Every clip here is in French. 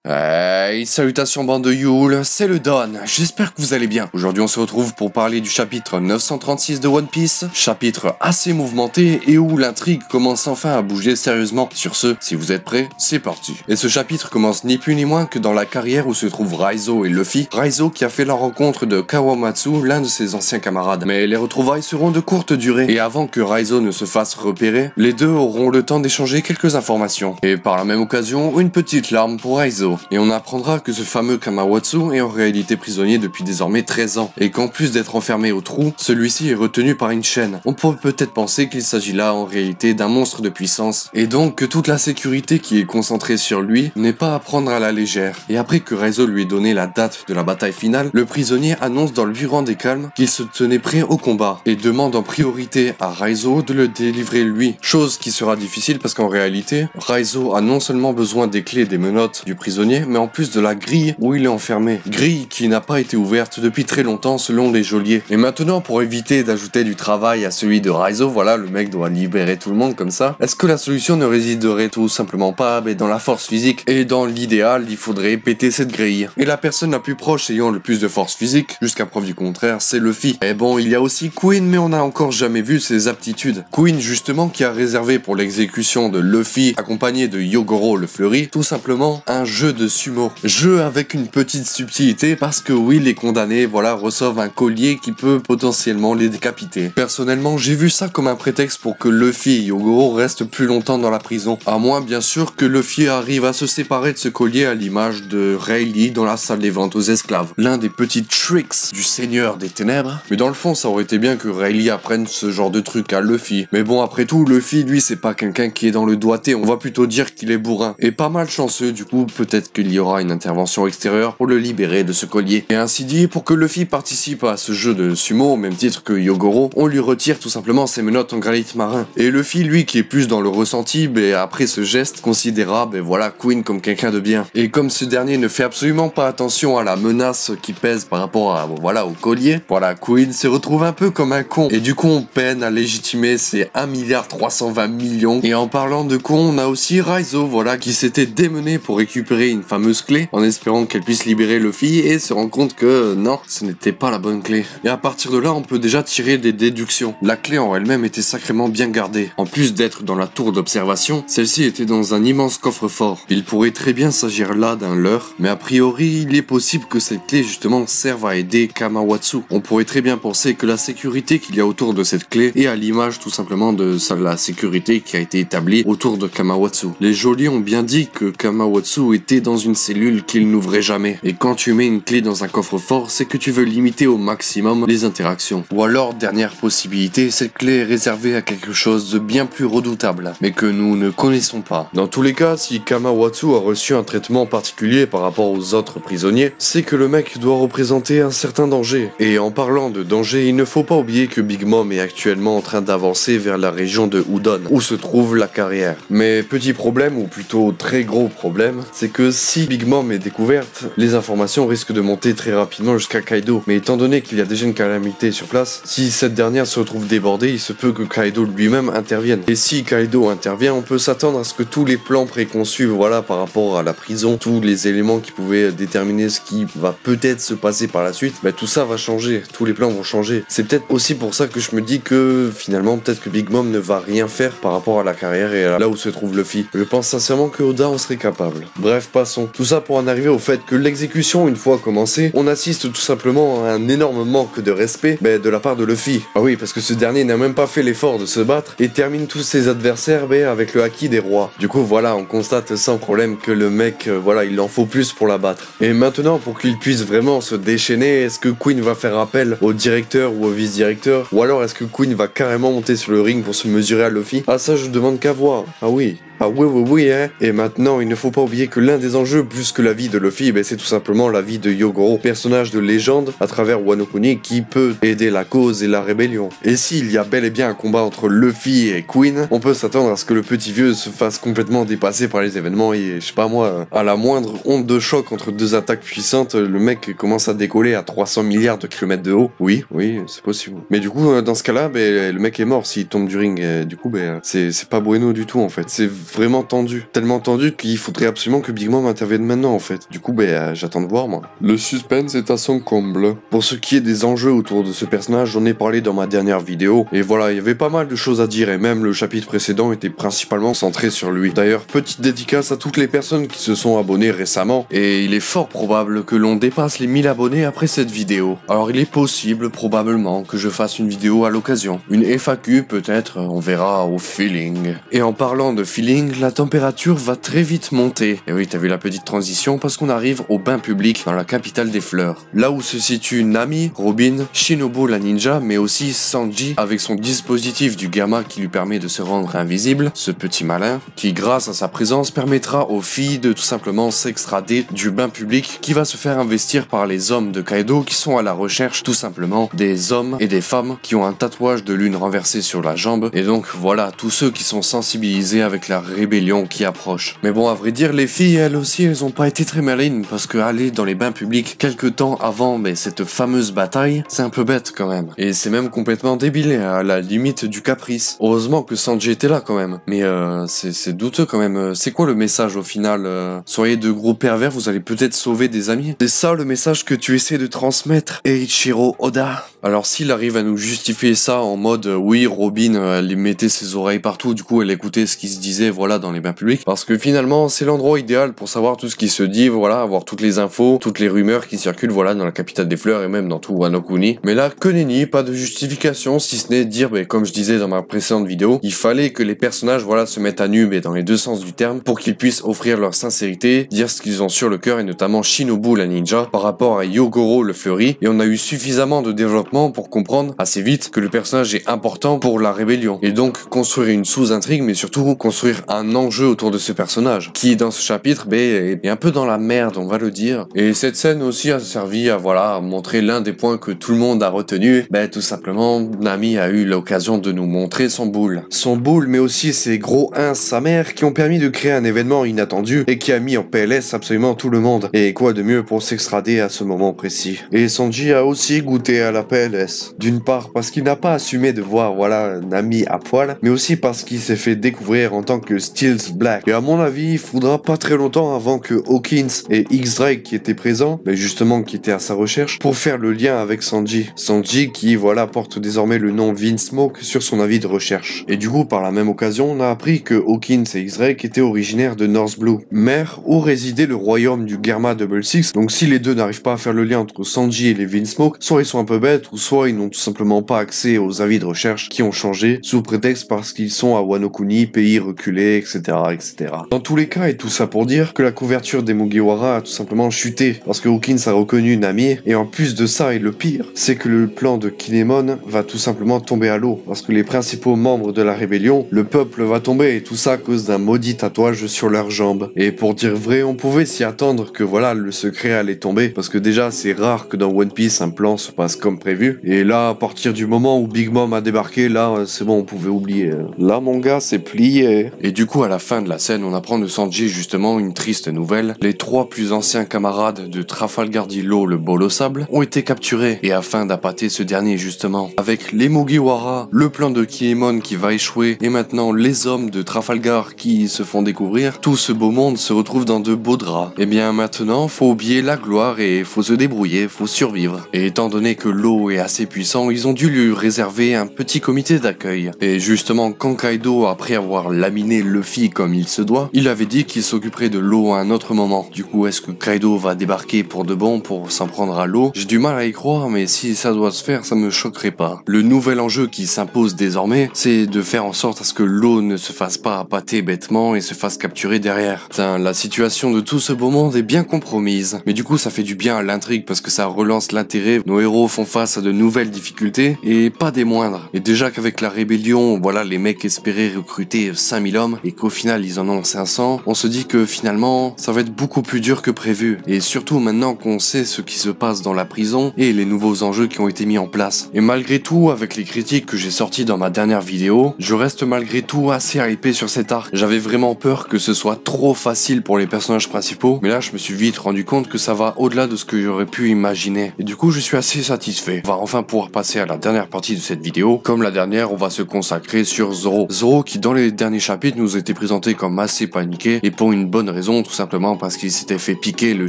Hey, salutations bande de Yule, c'est le Don, j'espère que vous allez bien. Aujourd'hui on se retrouve pour parler du chapitre 936 de One Piece, chapitre assez mouvementé et où l'intrigue commence enfin à bouger sérieusement. Sur ce, si vous êtes prêts, c'est parti. Et ce chapitre commence ni plus ni moins que dans la carrière où se trouvent Raizo et Luffy. Raizo qui a fait la rencontre de Kawamatsu, l'un de ses anciens camarades. Mais les retrouvailles seront de courte durée, et avant que Raizo ne se fasse repérer, les deux auront le temps d'échanger quelques informations. Et par la même occasion, une petite larme pour Raizo. Et on apprendra que ce fameux Kawamatsu est en réalité prisonnier depuis désormais 13 ans, et qu'en plus d'être enfermé au trou, celui-ci est retenu par une chaîne. On peut peut-être penser qu'il s'agit là en réalité d'un monstre de puissance, et donc que toute la sécurité qui est concentrée sur lui n'est pas à prendre à la légère. Et après que Raizo lui ait donné la date de la bataille finale, le prisonnier annonce dans le plus grand des calmes qu'il se tenait prêt au combat, et demande en priorité à Raizo de le délivrer lui, chose qui sera difficile parce qu'en réalité, Raizo a non seulement besoin des clés des menottes du prisonnier, mais en plus de la grille où il est enfermé. Grille qui n'a pas été ouverte depuis très longtemps selon les geôliers. Et maintenant, pour éviter d'ajouter du travail à celui de Raizo, voilà, le mec doit libérer tout le monde comme ça. Est-ce que la solution ne résiderait tout simplement pas dans la force physique? Et dans l'idéal, il faudrait péter cette grille. Et la personne la plus proche ayant le plus de force physique, jusqu'à preuve du contraire, c'est Luffy. Et bon, il y a aussi Queen, mais on n'a encore jamais vu ses aptitudes. Queen, justement, qui a réservé pour l'exécution de Luffy, accompagné de Yogoro le Fleuri, tout simplement un jeu de sumo. Jeu avec une petite subtilité parce que oui, les condamnés, voilà, reçoivent un collier qui peut potentiellement les décapiter. Personnellement, j'ai vu ça comme un prétexte pour que Luffy et Yogoro restent plus longtemps dans la prison. À moins, bien sûr, que Luffy arrive à se séparer de ce collier à l'image de Rayleigh dans la salle des ventes aux esclaves. L'un des petits tricks du Seigneur des Ténèbres. Mais dans le fond, ça aurait été bien que Rayleigh apprenne ce genre de truc à Luffy. Mais bon, après tout, Luffy, lui, c'est pas quelqu'un qui est dans le doigté. On va plutôt dire qu'il est bourrin. Et pas mal chanceux, du coup, peut-être qu'il y aura une intervention extérieure pour le libérer de ce collier. Et ainsi dit, pour que Luffy participe à ce jeu de sumo, au même titre que Yogoro, on lui retire tout simplement ses menottes en granit marin. Et Luffy, lui, qui est plus dans le ressenti, après ce geste, considérera, voilà, Queen comme quelqu'un de bien. Et comme ce dernier ne fait absolument pas attention à la menace qui pèse par rapport à, voilà, au collier, voilà, Queen se retrouve un peu comme un con. Et du coup, on peine à légitimer ces 1,320 milliard. Et en parlant de con, on a aussi Raizo, voilà, qui s'était démené pour récupérer une fameuse clé en espérant qu'elle puisse libérer Luffy et se rend compte que non, ce n'était pas la bonne clé. Et à partir de là, on peut déjà tirer des déductions. La clé en elle-même était sacrément bien gardée. En plus d'être dans la tour d'observation, celle-ci était dans un immense coffre-fort. Il pourrait très bien s'agir là d'un leurre, mais a priori, il est possible que cette clé justement serve à aider Kawamatsu. On pourrait très bien penser que la sécurité qu'il y a autour de cette clé est à l'image tout simplement de la sécurité qui a été établie autour de Kawamatsu. Les geôliers ont bien dit que Kawamatsu était dans une cellule qu'il n'ouvrait jamais. Et quand tu mets une clé dans un coffre-fort, c'est que tu veux limiter au maximum les interactions. Ou alors, dernière possibilité, cette clé est réservée à quelque chose de bien plus redoutable, mais que nous ne connaissons pas. Dans tous les cas, si Kawamatsu a reçu un traitement particulier par rapport aux autres prisonniers, c'est que le mec doit représenter un certain danger. Et en parlant de danger, il ne faut pas oublier que Big Mom est actuellement en train d'avancer vers la région de Udon, où se trouve la carrière. Mais petit problème, ou plutôt très gros problème, c'est que si Big Mom est découverte, les informations risquent de monter très rapidement jusqu'à Kaido. Mais étant donné qu'il y a déjà une calamité sur place, si cette dernière se retrouve débordée, il se peut que Kaido lui-même intervienne. Et si Kaido intervient, on peut s'attendre à ce que tous les plans préconçus, voilà, par rapport à la prison, tous les éléments qui pouvaient déterminer ce qui va peut-être se passer par la suite, tout ça va changer, tous les plans vont changer. C'est peut-être aussi pour ça que je me dis que finalement, peut-être que Big Mom ne va rien faire par rapport à la carrière et à là où se trouve Luffy. Je pense sincèrement que Oda en serait capable. Bref, passons. Tout ça pour en arriver au fait que l'exécution, une fois commencée, on assiste tout simplement à un énorme manque de respect de la part de Luffy. Ah oui, parce que ce dernier n'a même pas fait l'effort de se battre et termine tous ses adversaires avec le haki des rois. Du coup, voilà, on constate sans problème que le mec, voilà, il en faut plus pour la battre. Et maintenant, pour qu'il puisse vraiment se déchaîner, est-ce que Queen va faire appel au directeur ou au vice-directeur? Ou alors est-ce que Queen va carrément monter sur le ring pour se mesurer à Luffy? Ah ça, je demande qu'à voir. Ah oui. Ah oui, hein. Et maintenant, il ne faut pas oublier que l'un des enjeux, plus que la vie de Luffy, c'est tout simplement la vie de Yogoro, personnage de légende à travers Wano Kuni qui peut aider la cause et la rébellion. Et s'il y a bel et bien un combat entre Luffy et Queen, on peut s'attendre à ce que le petit vieux se fasse complètement dépasser par les événements et, je sais pas moi, à la moindre onde de choc entre deux attaques puissantes, le mec commence à décoller à 300 milliards de kilomètres de haut. Oui, c'est possible. Mais du coup, dans ce cas-là, le mec est mort s'il tombe du ring. Et du coup, c'est pas bueno du tout en fait. C'est vraiment tendu. Tellement tendu qu'il faudrait absolument que Big Mom intervienne maintenant en fait. Du coup, j'attends de voir moi. Le suspense est à son comble. Pour ce qui est des enjeux autour de ce personnage, j'en ai parlé dans ma dernière vidéo. Et voilà, il y avait pas mal de choses à dire et même le chapitre précédent était principalement centré sur lui. D'ailleurs, petite dédicace à toutes les personnes qui se sont abonnées récemment. Et il est fort probable que l'on dépasse les 1000 abonnés après cette vidéo. Alors il est possible, probablement, que je fasse une vidéo à l'occasion. Une FAQ peut-être, on verra au feeling. Et en parlant de feeling, la température va très vite monter. Et oui, t'as vu la petite transition parce qu'on arrive au bain public dans la capitale des fleurs. Là où se situe Nami, Robin, Shinobu la ninja, mais aussi Sanji avec son dispositif du gamma qui lui permet de se rendre invisible, ce petit malin, qui grâce à sa présence permettra aux filles de tout simplement s'extrader du bain public qui va se faire investir par les hommes de Kaido qui sont à la recherche tout simplement des hommes et des femmes qui ont un tatouage de lune renversé sur la jambe et donc voilà tous ceux qui sont sensibilisés avec la rébellion qui approche. Mais bon à vrai dire les filles elles aussi elles ont pas été très malines parce que aller dans les bains publics quelques temps avant cette fameuse bataille c'est un peu bête quand même et c'est même complètement débile à la limite du caprice. Heureusement que Sanji était là quand même mais c'est douteux quand même. C'est quoi le message au final? Soyez de gros pervers, vous allez peut-être sauver des amis. C'est ça le message que tu essaies de transmettre, Eiichiro Oda. Alors s'il arrive à nous justifier ça en mode oui Robin elle mettait ses oreilles partout, du coup elle écoutait ce qui se disait voilà dans les bains publics, parce que finalement c'est l'endroit idéal pour savoir tout ce qui se dit, voilà, avoir toutes les infos, toutes les rumeurs qui circulent voilà dans la capitale des fleurs et même dans tout Wano Kuni. Mais là que nenni, pas de justification si ce n'est de dire comme je disais dans ma précédente vidéo, il fallait que les personnages voilà se mettent à nu mais dans les deux sens du terme pour qu'ils puissent offrir leur sincérité, dire ce qu'ils ont sur le cœur et notamment Shinobu la ninja par rapport à Yogoro le fleuri, et on a eu suffisamment de développement pour comprendre assez vite que le personnage est important pour la rébellion et donc construire une sous-intrigue mais surtout construire un enjeu autour de ce personnage qui dans ce chapitre est un peu dans la merde on va le dire. Et cette scène aussi a servi à voilà montrer l'un des points que tout le monde a retenu, tout simplement Nami a eu l'occasion de nous montrer son boule mais aussi ses gros 1 sa mère qui ont permis de créer un événement inattendu et qui a mis en PLS absolument tout le monde. Et quoi de mieux pour s'extrader à ce moment précis. Et Sanji a aussi goûté à la PLS. D'une part parce qu'il n'a pas assumé de voir voilà Nami à poil, mais aussi parce qu'il s'est fait découvrir en tant que Steels Black. Et à mon avis, il faudra pas très longtemps avant que Hawkins et X-Drake qui étaient présents, mais justement qui étaient à sa recherche, pour faire le lien avec Sanji. Sanji qui voilà porte désormais le nom Vinsmoke sur son avis de recherche. Et du coup par la même occasion, on a appris que Hawkins et X-Drake étaient originaires de North Blue, mer où résidait le royaume du Germa Double Six. Donc si les deux n'arrivent pas à faire le lien entre Sanji et les Vinsmoke, soit ils sont un peu bêtes, ou soit ils n'ont tout simplement pas accès aux avis de recherche qui ont changé, sous prétexte parce qu'ils sont à Wano Kuni, pays reculé, etc., etc. Dans tous les cas, et tout ça pour dire que la couverture des Mugiwara a tout simplement chuté, parce que Hawkins a reconnu Nami, et en plus de ça, et le pire, c'est que le plan de Kinemon va tout simplement tomber à l'eau, parce que les principaux membres de la rébellion, le peuple va tomber, et tout ça à cause d'un maudit tatouage sur leurs jambes. Et pour dire vrai, on pouvait s'y attendre que voilà, le secret allait tomber, parce que déjà, c'est rare que dans One Piece, un plan se passe comme prévu, et là, à partir du moment où Big Mom a débarqué, là, c'est bon, on pouvait oublier. Là, mon gars, c'est plié. Et du coup, à la fin de la scène, on apprend de Sanji, justement, une triste nouvelle. Les 3 plus anciens camarades de Trafalgar Law, le bol au sable, ont été capturés, et afin d'appâter ce dernier, justement, avec les Mugiwara, le plan de Kinemon qui va échouer, et maintenant les hommes de Trafalgar qui se font découvrir, tout ce beau monde se retrouve dans de beaux draps. Et bien maintenant, faut oublier la gloire et faut se débrouiller, faut survivre. Et étant donné que l'eau est assez puissant, ils ont dû lui réserver un petit comité d'accueil. Et justement, quand Kaido, après avoir laminé Luffy comme il se doit, il avait dit qu'il s'occuperait de l'eau à un autre moment. Du coup, est-ce que Kaido va débarquer pour de bon pour s'en prendre à l'eau? J'ai du mal à y croire, mais si ça doit se faire, ça me choquerait pas. Le nouvel enjeu qui s'impose désormais, c'est de faire en sorte à ce que l'eau ne se fasse pas appâter bêtement et se fasse capturer derrière. Putain, la situation de tout ce beau monde est bien compromise. Mais du coup, ça fait du bien à l'intrigue parce que ça relance l'intérêt. Nos héros font face à de nouvelles difficultés et pas des moindres. Et déjà qu'avec la rébellion, voilà, les mecs espéraient recruter 5000 hommes et qu'au final, ils en ont 500, on se dit que finalement, ça va être beaucoup plus dur que prévu. Et surtout maintenant qu'on sait ce qui se passe dans la prison et les nouveaux enjeux qui ont été mis en place. Et malgré tout, avec les critiques que j'ai sorties dans ma dernière vidéo, je reste malgré tout assez hypé sur cet arc. J'avais vraiment peur que ce soit trop facile pour les personnages principaux, mais là je me suis vite rendu compte que ça va au-delà de ce que j'aurais pu imaginer. Et du coup je suis assez satisfait. On va enfin pouvoir passer à la dernière partie de cette vidéo. Comme la dernière, on va se consacrer sur Zoro. Zoro qui dans les derniers chapitres nous était présenté comme assez paniqué, et pour une bonne raison, tout simplement parce qu'il s'était fait piquer le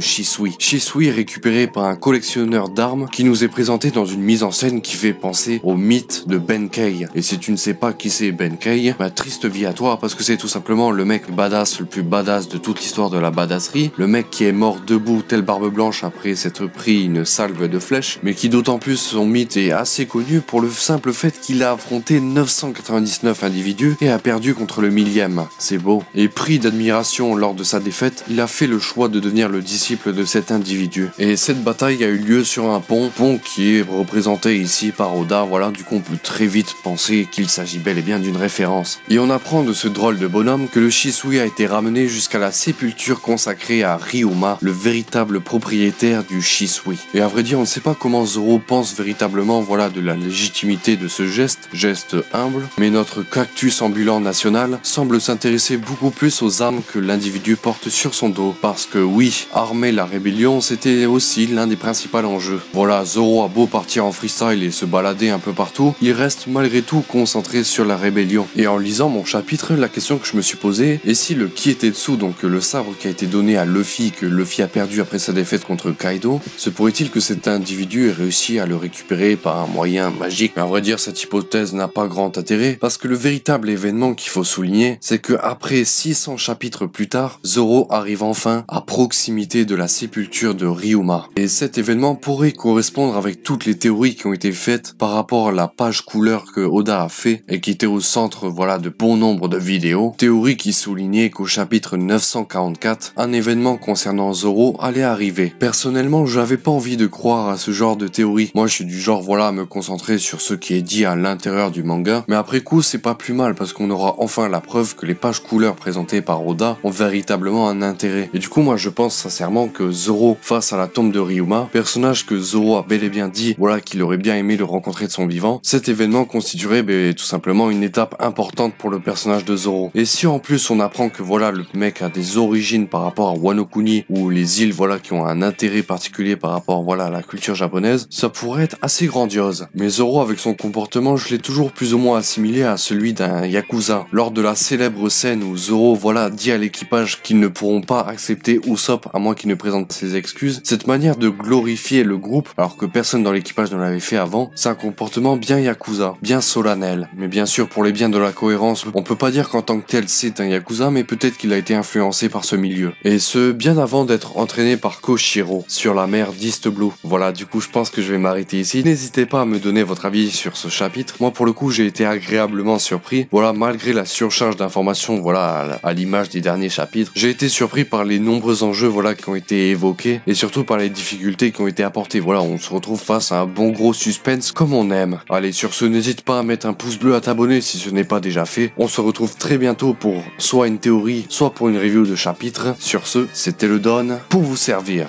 Shisui. Shisui est récupéré par un collectionneur d'armes qui nous est présenté dans une mise en scène qui fait penser au mythe de Benkei. Et si tu ne sais pas qui c'est Benkei, bah triste vie à toi, parce que c'est tout simplement le mec badass, le plus badass de toute l'histoire de la badasserie, le mec qui est mort debout telle barbe blanche après s'être pris une salve de flèches, mais qui d'autant plus son mythe est assez connu pour le simple fait qu'il a affronté 999 individus et a perdu contre le 1000e. C'est beau. Et pris d'admiration lors de sa défaite, il a fait le choix de devenir le disciple de cet individu. Et cette bataille a eu lieu sur un pont qui est représenté ici par Oda, voilà, du coup on peut très vite penser qu'il s'agit bel et bien d'une référence. Et on apprend de ce drôle de bonhomme que le Shisui a été ramené jusqu'à la sépulture consacrée à Ryuma, le véritable propriétaire du Shisui. Et à vrai dire, on ne sait pas comment Zoro pense véritablement, voilà, de la légitimité de ce geste humble, mais notre cactus ambulant national semble s'intéresser beaucoup plus aux armes que l'individu porte sur son dos, parce que oui, armer la rébellion, c'était aussi l'un des principaux enjeux. Voilà, Zoro a beau partir en freestyle et se balader un peu partout, il reste malgré tout concentré sur la rébellion. Et en lisant mon chapitre, la question que je me suis posée, est si le Kietetsu, donc le sabre qui a été donné à Luffy, que Luffy a perdu après sa défaite contre Kaido, se pourrait-il que cet individu ait réussi à le récupérer par un moyen magique? Mais à vrai dire, cette hypothèse n'a pas grand intérêt, parce que le véritable événement qu'il faut souligner, c'est que après 600 chapitres plus tard, Zoro arrive enfin à proximité de la sépulture de Ryuma. Et cet événement pourrait correspondre avec toutes les théories qui ont été faites par rapport à la page couleur que Oda a fait et qui était au centre, voilà, de bon nombre de vidéos. Théorie qui soulignait qu'au chapitre 944, un événement concernant Zoro allait arriver. Personnellement, j'avais pas envie de croire à ce genre de théorie. Moi, je suis du genre, voilà, à me concentrer sur ce qui est dit à l'intérieur du manga. Mais après coup, c'est pas plus mal parce qu'on aura enfin la preuve que les pages couleurs présentées par Oda ont véritablement un intérêt. Et du coup, moi, je pense sincèrement que Zoro, face à la tombe de Ryuma, personnage que Zoro a bel et bien dit, voilà, qu'il aurait bien aimé le rencontrer de son vivant, cet événement constituerait tout simplement une étape importante pour le personnage de Zoro. Et si en plus on apprend que voilà, le mec a des origines par rapport à Wano Kuni, ou les îles, voilà, qui ont un intérêt particulier par rapport, voilà, à la culture japonaise, ça pourrait être assez grandiose. Mais Zoro, avec son comportement, je l'ai toujours plus ou moins assimilé à celui d'un yakuza. Lors de la célèbre scène où Zoro, voilà, dit à l'équipage qu'ils ne pourront pas accepter Usopp à moins qu'il ne présente ses excuses, cette manière de glorifier le groupe, alors que personne dans l'équipage ne l'avait fait avant, c'est un comportement bien yakuza, bien solennel. Mais bien sûr, pour les biens de la cohérence, on peut pas dire qu'en tant que tel c'est un yakuza, mais peut-être qu'il a été influencé par ce milieu. Et ce, bien avant d'être entraîné par Koshiro sur la mer d'East Blue. Voilà, du coup je pense que je vais m'arrêter ici. N'hésitez pas à me donner votre avis sur ce chapitre. Moi pour le coup j'ai été agréablement surpris. Voilà, malgré la surcharge d'informations, voilà, à l'image des derniers chapitres, j'ai été surpris par les nombreux enjeux, voilà, qui ont été évoqués, et surtout par les difficultés qui ont été apportées. Voilà, on se retrouve face à un bon gros suspense comme on aime. Allez, sur ce, n'hésite pas à mettre un pouce bleu, à t'abonner si ce n'est pas déjà fait. On se retrouve très bientôt pour soit une théorie, soit pour une review de chapitre. Sur ce, c'était le Don pour vous servir.